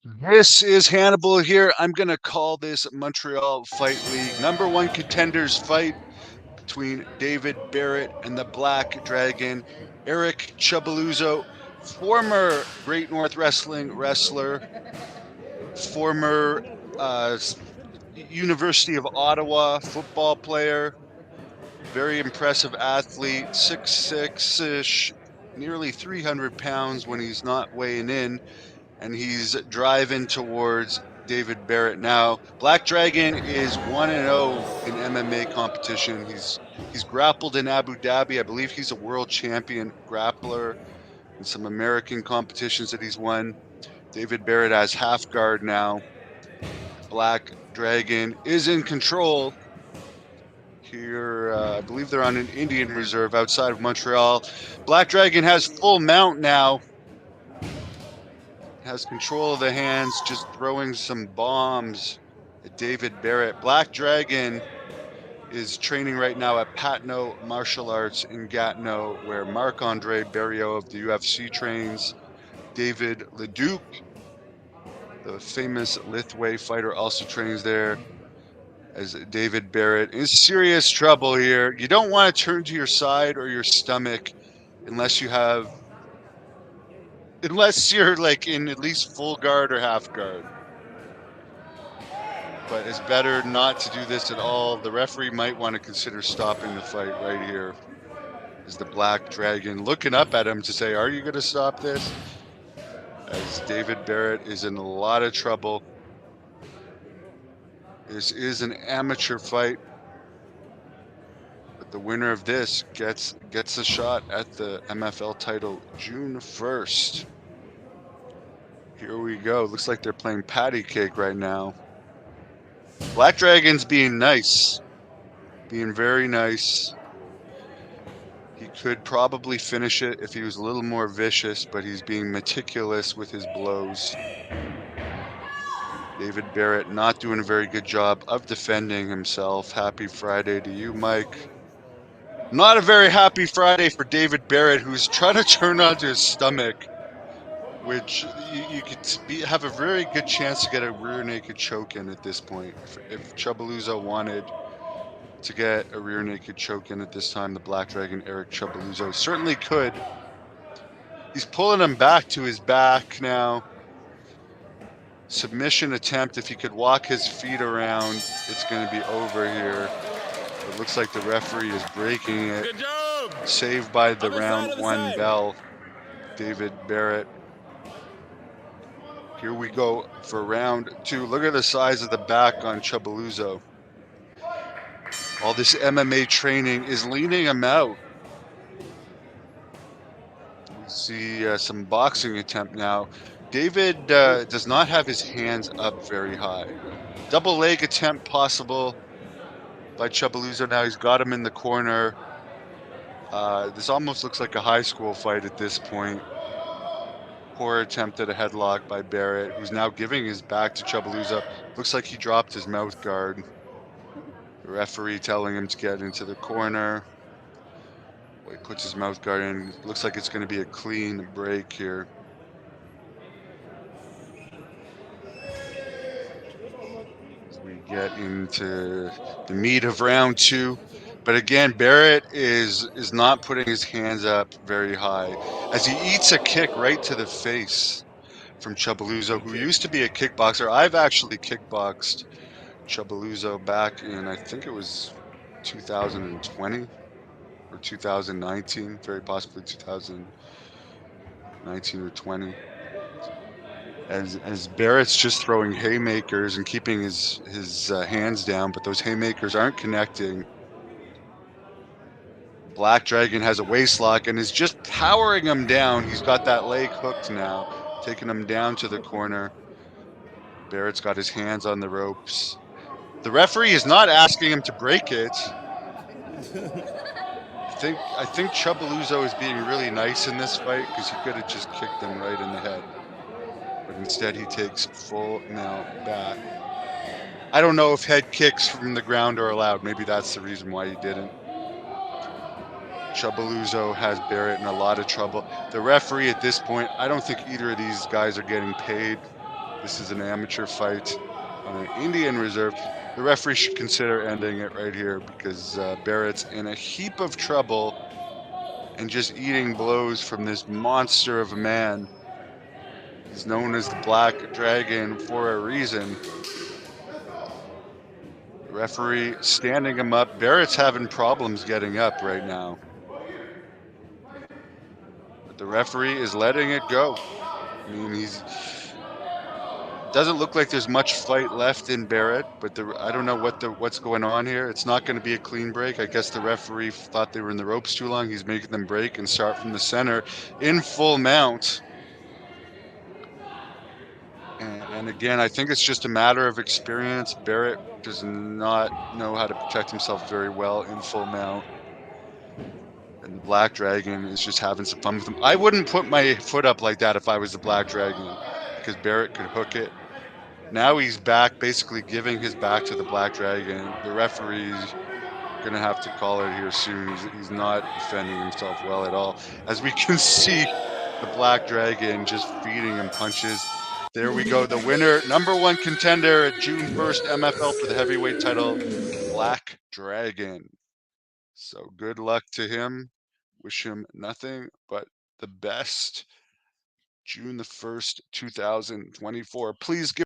This is Hannibal here. I'm going to call this Montreal Fight League #1 contenders fight between David Barrette and the Black Dragon, Eric Chibuluzo, former Great North Wrestling wrestler, former uh, University of Ottawa football player, very impressive athlete, 6'6"-ish, nearly 300 pounds when he's not weighing in, and he's driving towards David Barrette now. Black Dragon is 1-0 in MMA competition. He's grappled in Abu Dhabi. I believe he's a world champion grappler in some American competitions that he's won. David Barrette has half guard now. Black Dragon is in control here. I believe they're on an Indian reserve outside of Montreal. Black Dragon has full mount now. Has control of the hands, just throwing some bombs at David Barrette. Black Dragon is training right now at Patno Martial Arts in Gatineau, where Marc-Andre Barriault of the UFC trains. David Leduc, the famous Lithway fighter, also trains there, as David Barrette is serious trouble here. You don't want to turn to your side or your stomach unless you're like in at least full guard or half guard. But it's better not to do this at all. The referee might want to consider stopping the fight right here. Is the Black Dragon looking up at him to say, are you going to stop this? As David Barrette is in a lot of trouble. This is an amateur fight, but the winner of this gets a shot at the MFL title June 1st. Here we go. Looks like they're playing patty cake right now. Black Dragon's being nice, being very nice. He could probably finish it if he was a little more vicious, but he's being meticulous with his blows. David Barrette not doing a very good job of defending himself. Happy Friday to you, Mike. Not a very happy Friday for David Barrette, who's trying to turn onto his stomach, which you could have a very good chance to get a rear naked choke in at this point. If Chibuluzo wanted to get a rear naked choke in at this time, the Black Dragon, Eric Chibuluzo, certainly could. He's pulling him back to his back now. Submission attempt. If he could walk his feet around, it's going to be over here. It looks like the referee is breaking it. Good job. Saved by the round one bell, David Barrette. Here we go for round two. Look at the size of the back on Chibuluzo. All this MMA training is leaning him out. We see some boxing attempt now. David does not have his hands up very high. Double leg attempt possible by Chibuluzo. Now he's got him in the corner. This almost looks like a high school fight at this point. Poor attempt at a headlock by Barrette, who's now giving his back to Chibuluzo. Looks like he dropped his mouth guard. The referee telling him to get into the corner. He puts his mouth guard in. Looks like it's going to be a clean break here. As we get into the meat of round two. But again, Barrette is not putting his hands up very high as he eats a kick right to the face from Chibuluzo, who used to be a kickboxer. I've actually kickboxed Chibuluzo back in, I think it was 2020 or 2019, very possibly 2019 or 20. As Barrett's just throwing haymakers and keeping his hands down, but those haymakers aren't connecting. Black Dragon has a waist lock and is just powering him down. He's got that leg hooked now, taking him down to the corner. Barrett's got his hands on the ropes. The referee is not asking him to break it. I think Chibuluzo is being really nice in this fight because he could have just kicked him right in the head. But instead he takes full mount back. I don't know if head kicks from the ground are allowed. Maybe that's the reason why he didn't. Chibuluzo has Barrette in a lot of trouble. The referee at this point, I don't think either of these guys are getting paid. This is an amateur fight on an Indian reserve. The referee should consider ending it right here because Barrette's in a heap of trouble and just eating blows from this monster of a man. He's known as the Black Dragon for a reason. The referee standing him up. Barrette's having problems getting up right now. But the referee is letting it go. I mean, he's doesn't look like there's much fight left in Barrette, but I don't know what's going on here. It's not going to be a clean break. I guess the referee thought they were in the ropes too long. He's making them break and start from the center in full mount. And again, I think it's just a matter of experience. Barrette does not know how to protect himself very well in full mount. And the Black Dragon is just having some fun with him. I wouldn't put my foot up like that if I was the Black Dragon because Barrette could hook it. Now he's back, basically giving his back to the Black Dragon. The referee's going to have to call it here soon. He's not defending himself well at all. As we can see, the Black Dragon just feeding him punches. There we go. The winner, #1 contender at June 1st MFL for the heavyweight title, Black Dragon. So good luck to him. Wish him nothing but the best. June the 1st, 2024. Please give